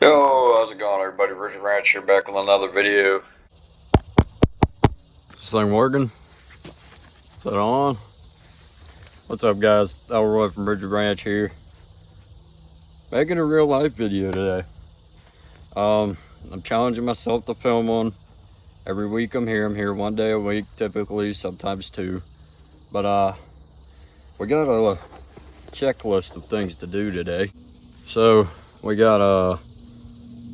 Yo, how's it going everybody? Richard Ranch here, back with another video. This thing working? Is that on? What's up guys? Elroy from Rigid Ranch here. Making a real life video today. I'm challenging myself to film one. Every week I'm here 1 day a week, typically, sometimes two. But we got a checklist of things to do today. So we got a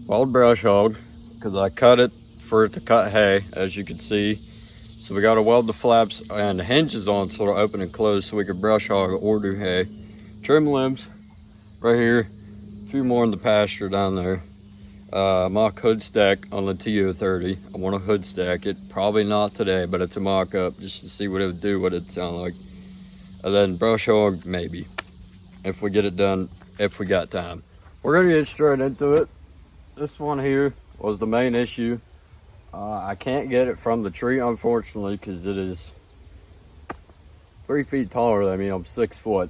wild brush hog, because I cut it for it to cut hay, as you can see. So we got to weld the flaps and the hinges on so they'll open and close so we can brush hog or do hay. Trim limbs right here, a few more in the pasture down there. Mock hood stack on the TO30. I want to hood stack it, probably not today, but it's a mock-up just to see what it would do, what it'd sound like. And then brush hog maybe, if we get it done, if we got time. We're gonna get straight into it. This one here was the main issue. I can't get it from the tree, unfortunately, because it is 3 feet taller than me. I'm 6 foot.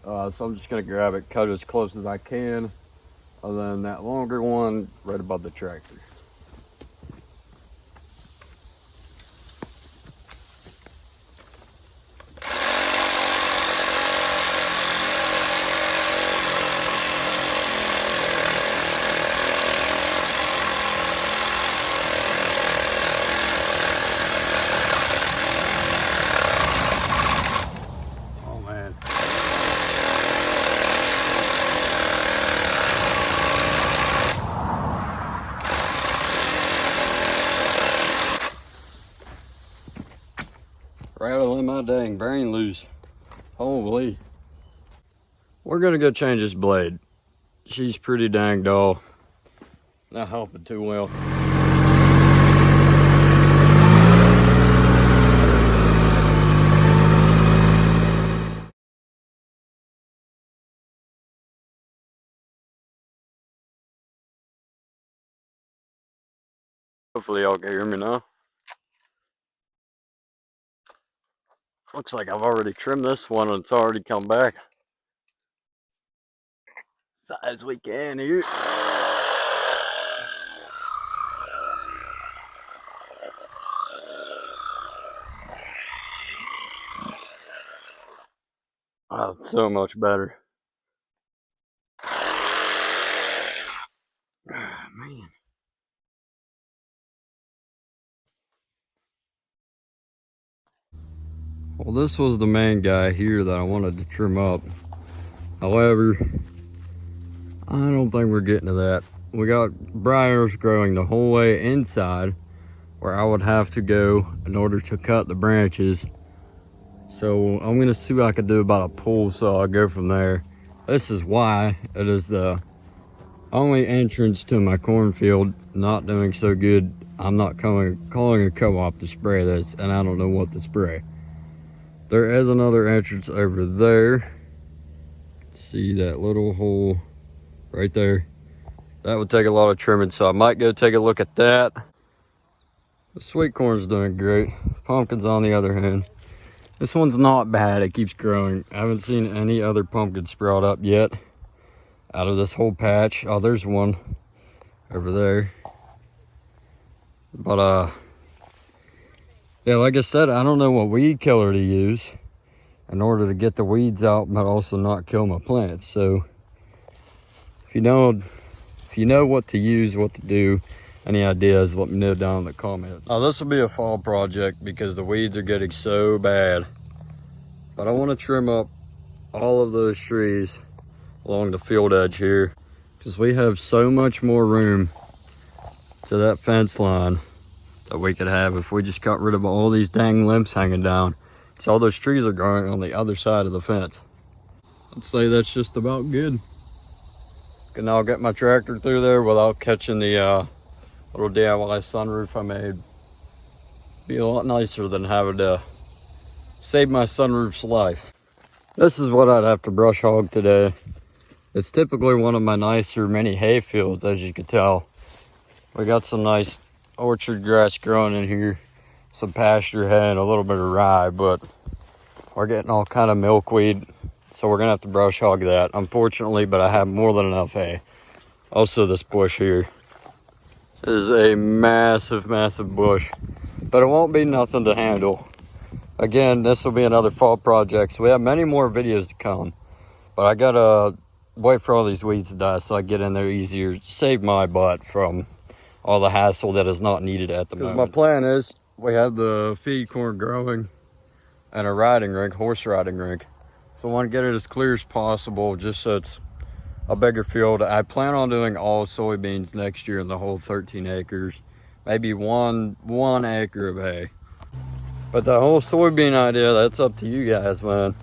So I'm just gonna grab it, cut it as close as I can, and then that longer one right above the tractor. Rattling my dang brain loose. Holy. We're gonna go change this blade. She's pretty dang dull. Not helping too well. Hopefully y'all can hear me now. Looks like I've already trimmed this one and it's already come back. Size we can here. Oh, it's so much better. Ah, man. Well, this was the main guy here that I wanted to trim up. However, I don't think we're getting to that. We got briars growing the whole way inside where I would have to go in order to cut the branches. So I'm gonna see what I can do about a pull, so I'll go from there. This is why it is the only entrance to my cornfield. Not doing so good. I'm not calling a co-op to spray this, and I don't know what to spray. There is another entrance over there. See that little hole right there? That would take a lot of trimming, so I might go take a look at that. The sweet corn's doing great. Pumpkins on the other hand. This one's not bad, it keeps growing. I haven't seen any other pumpkin sprout up yet out of this whole patch. Oh, there's one over there. But yeah, like I said, I don't know what weed killer to use in order to get the weeds out, but also not kill my plants. So if you know what to use, what to do, any ideas, let me know down in the comments. Oh, this will be a fall project because the weeds are getting so bad. But I want to trim up all of those trees along the field edge here, because we have so much more room to that fence line that we could have if we just got rid of all these dang limbs hanging down. So all those trees are growing on the other side of the fence. I'd say that's just about good. Can now get my tractor through there without catching the little DIY sunroof I made. Be a lot nicer than having to save my sunroof's life. This is what I'd have to brush hog today. It's typically one of my nicer mini hay fields, as you can tell. We got some nice orchard grass growing in here, some pasture hay and a little bit of rye, but we're getting all kind of milkweed, so we're gonna have to brush hog that, unfortunately, but I have more than enough hay. Also this bush here is a massive, massive bush, but it won't be nothing to handle. Again, this will be another fall project, so we have many more videos to come. But I gotta wait for all these weeds to die so I get in there easier, save my butt from all the hassle that is not needed at the moment. My plan is, we have the feed corn growing and a riding rig, horse riding rig. So I want to get it as clear as possible, just so it's a bigger field. I plan on doing all soybeans next year in the whole 13 acres, maybe one acre of hay. But the whole soybean idea, that's up to you guys, man.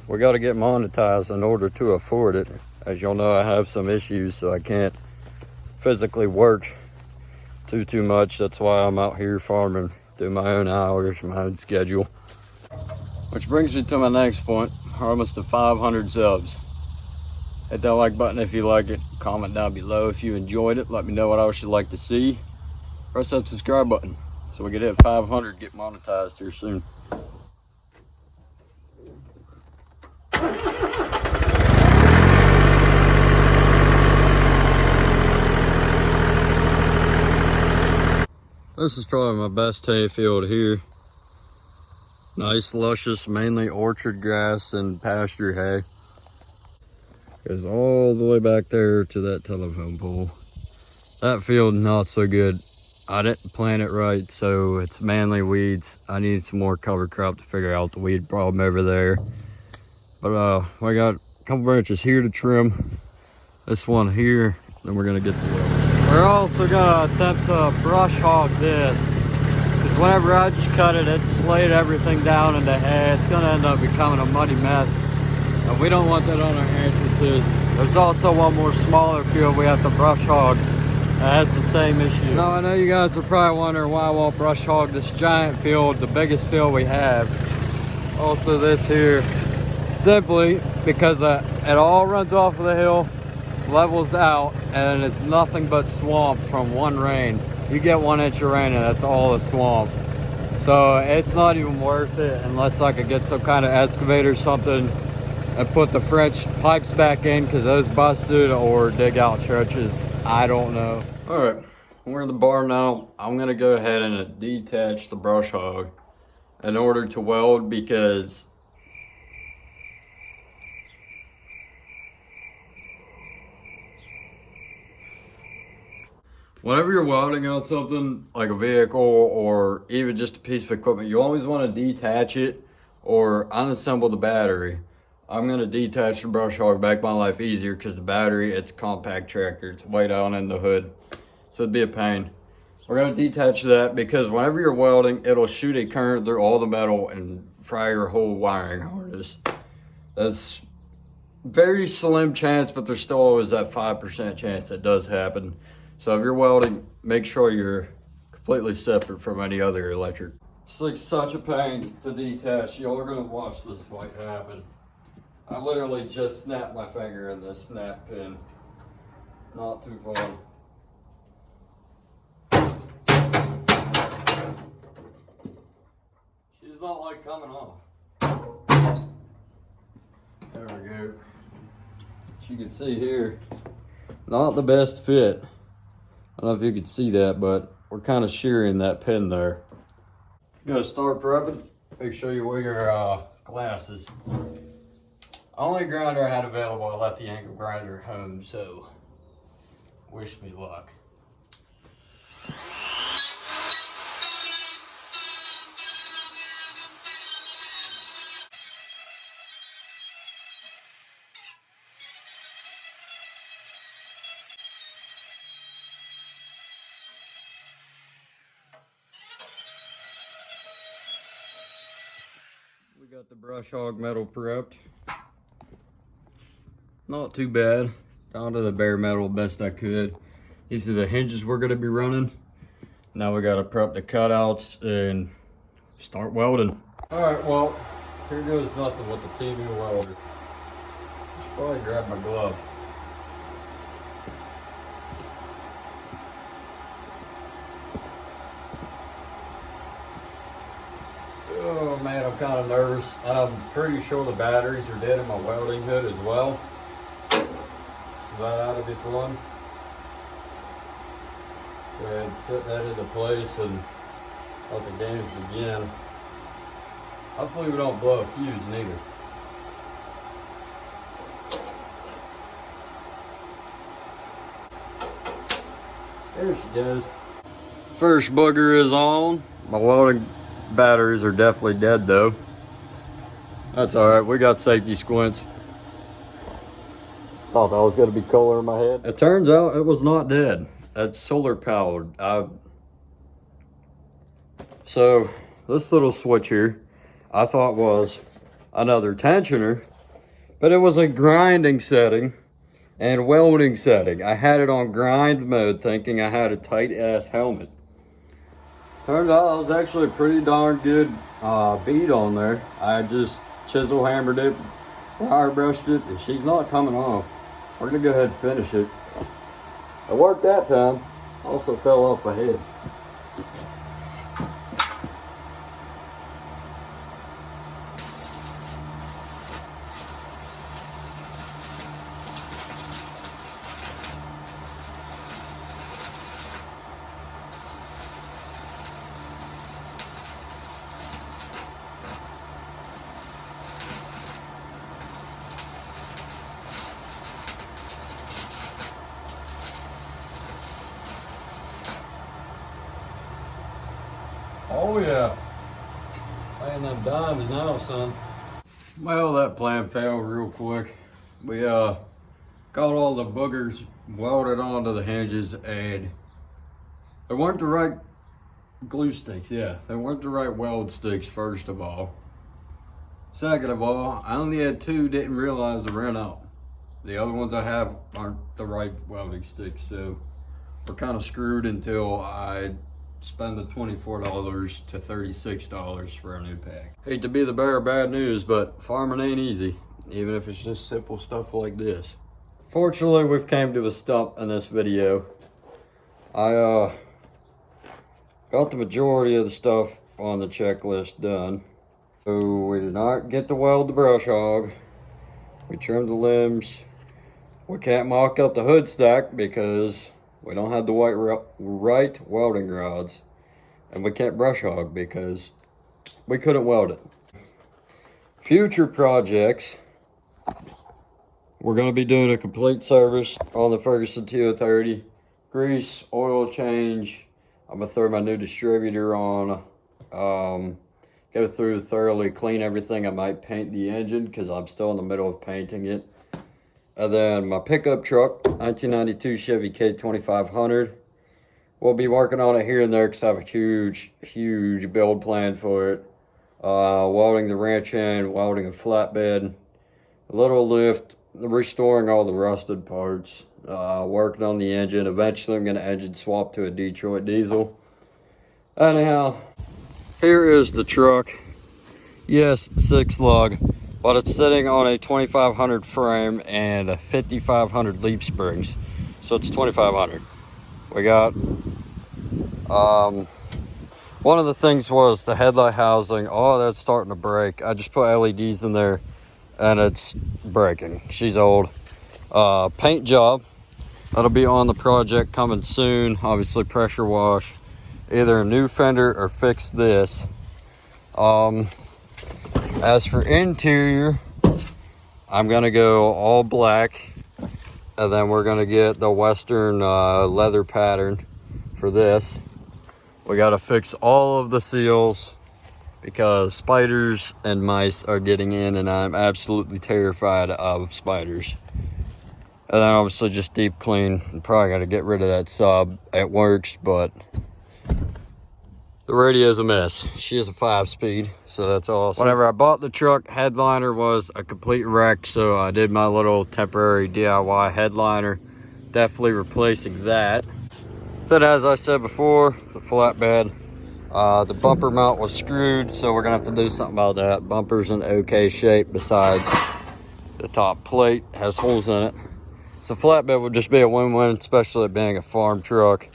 We got to get monetized in order to afford it. As y'all know, I have some issues, so I can't physically work too much. That's why I'm out here farming, do my own hours, my own schedule. Which brings me to my next point. We're almost to 500 subs. Hit that like button if you like it. Comment down below if you enjoyed it. Let me know what else you'd like to see. Press that subscribe button so we can hit 500, get monetized here soon. This is probably my best hay field here. Nice, luscious, mainly orchard grass and pasture hay. Goes all the way back there to that telephone pole. That field, not so good. I didn't plant it right, so it's mainly weeds. I need some more cover crop to figure out the weed problem over there. But we got a couple branches here to trim. This one here, then we're gonna get the well. We're also gonna attempt to brush hog this. Because whenever I just cut it, it just laid everything down into hay. It's gonna end up becoming a muddy mess. And we don't want that on our entrances. There's also one more smaller field we have to brush hog that has the same issue. Now I know you guys are probably wondering why I won't brush hog this giant field, the biggest field we have. Also this here, simply because it all runs off of the hill, levels out, and it's nothing but swamp from one rain. You get 1 inch of rain and that's all the swamp. So it's not even worth it unless I could get some kind of excavator or something and put the French pipes back in because those busted, or dig out trenches. I don't know. All right, we're in the barn now. I'm gonna go ahead and detach the brush hog in order to weld, because whenever you're welding out something like a vehicle or even just a piece of equipment, you always want to detach it or unassemble the battery. I'm going to detach the brush hog, make my life easier, because the battery, it's a compact tractor. It's way down in the hood, so it'd be a pain. We're going to detach that because whenever you're welding, it'll shoot a current through all the metal and fry your whole wiring harness. That's very slim chance, but there's still always that 5% chance it does happen. So if you're welding, make sure you're completely separate from any other electric. It's like such a pain to detach. Y'all are going to watch this fight happen. I literally just snapped my finger in this snap pin. Not too fun. She's not like coming off. There we go. As you can see here, not the best fit. I don't know if you can see that, but we're kind of shearing that pin there. You're gonna start prepping. Make sure you wear your glasses. Only grinder I had available, I left the angle grinder at home, so wish me luck. We got the brush hog metal prepped. Not too bad. Down to the bare metal best I could. These are the hinges we're going to be running. Now we got to prep the cutouts and start welding. Alright, well, here goes nothing with the TV welder. Should probably grab my glove. Oh man, I'm kind of nervous. I'm pretty sure the batteries are dead in my welding hood as well. So that ought to be fun. Go ahead and set that into place and let the games begin. Hopefully we don't blow a fuse neither. There she goes. First booger is on. My welding batteries are definitely dead though. That's alright, we got safety squints. Thought that was gonna be color in my head. It turns out it was not dead. That's solar powered. So this little switch here, I thought was another tensioner, but it was a grinding setting and welding setting. I had it on grind mode thinking I had a tight ass helmet. Turns out it was actually a pretty darn good bead on there. I just chisel hammered it, wire brushed it, and she's not coming off. We're gonna go ahead and finish it. It worked that time. Also fell off my head. Oh yeah, playing them dimes now, son. Well, that plan failed real quick. We got all the boogers welded onto the hinges, and they weren't the right glue sticks. Yeah, they weren't the right weld sticks, first of all. Second of all, I only had two, didn't realize they ran out. The other ones I have aren't the right welding sticks, so we're kind of screwed until I spend the $24 to $36 for a new pack. Hate to be the bearer of bad news, but farming ain't easy, even if it's just simple stuff like this. Fortunately, we've came to a stop in this video. I got the majority of the stuff on the checklist done. So we did not get to weld the brush hog. We trimmed the limbs. We can't mock up the hood stack because we don't have the right welding rods, and we can't brush hog because we couldn't weld it. Future projects, we're going to be doing a complete service on the Ferguson TO30. Grease, oil change. I'm going to throw my new distributor on. Go through thoroughly, clean everything. I might paint the engine because I'm still in the middle of painting it. And then my pickup truck, 1992 Chevy K2500. We'll be working on it here and there because I have a huge build plan for it. Welding the wrench end, welding a flatbed, a little lift, restoring all the rusted parts, working on the engine. Eventually I'm going to engine swap to a Detroit diesel. Anyhow, here is the truck. Yes, 6 lug. But it's sitting on a 2500 frame and a 5500 leaf springs, so it's 2500. We got one of the things was the headlight housing. Oh, that's starting to break. I just put LEDs in there and it's breaking. She's old. Paint job, that'll be on the project coming soon. Obviously pressure wash, either a new fender or fix this. As for interior, I'm gonna go all black, and then we're gonna get the Western leather pattern for this. We gotta fix all of the seals because spiders and mice are getting in, and I'm absolutely terrified of spiders. And then obviously just deep clean. I'm probably gotta get rid of that sub. It works, but the radio's a mess. She is a 5-speed, so that's awesome. Whenever I bought the truck, headliner was a complete wreck, so I did my little temporary DIY headliner. Definitely replacing that. Then, as I said before, the flatbed, the bumper mount was screwed, so we're gonna have to do something about that. Bumper's in okay shape, besides the top plate has holes in it. So flatbed would just be a win-win, especially it being a farm truck.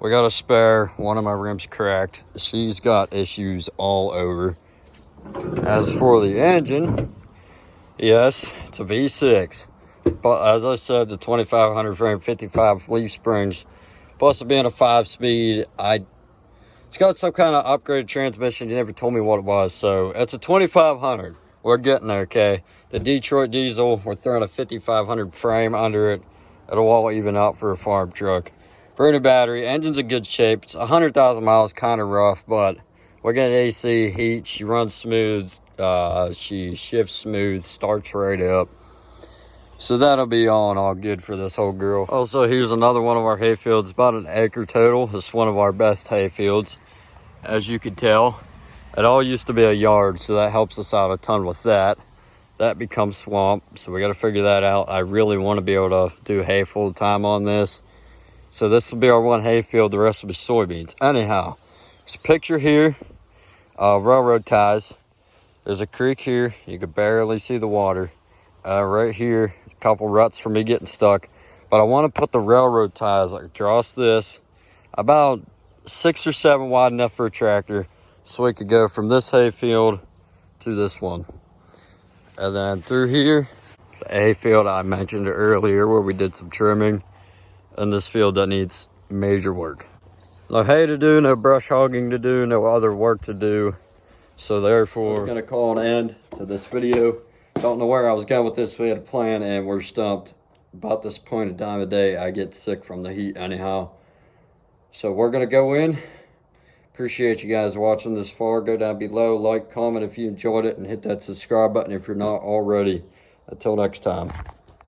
We got a spare, one of my rims cracked. She's got issues all over. As for the engine, yes, it's a V6. But as I said, the 2500 frame, 55 leaf springs, Plus it being a 5-speed, it's got some kind of upgraded transmission. You never told me what it was. So it's a 2500. We're getting there, okay? The Detroit diesel, we're throwing a 5500 frame under it. It'll all even out for a farm truck. Brand new battery, engine's in good shape. It's 100,000 miles, kind of rough, but we're getting AC, heat. She runs smooth. She shifts smooth, starts right up. So that'll be all good for this whole girl. Also, here's another one of our hay fields, about an acre total. This is one of our best hay fields, as you can tell. It all used to be a yard, so that helps us out a ton with that. That becomes swamp, so we got to figure that out. I really want to be able to do hay full time on this. So this will be our one hay field, the rest will be soybeans. Anyhow, there's a picture here of railroad ties. There's a creek here, you can barely see the water. Right here, a couple ruts for me getting stuck. But I want to put the railroad ties like across this, about 6 or 7 wide enough for a tractor, so we could go from this hay field to this one. And then through here, the hay field I mentioned earlier where we did some trimming. And this field that needs major work. No hay to do, no brush hogging to do, no other work to do. So therefore, I'm gonna call an end to this video. Don't know where I was going with this. We had a plan and we're stumped. About this point of time of day, I get sick from the heat anyhow. So we're gonna go in. Appreciate you guys watching this far. Go down below, like, comment if you enjoyed it, and hit that subscribe button if you're not already. Until next time.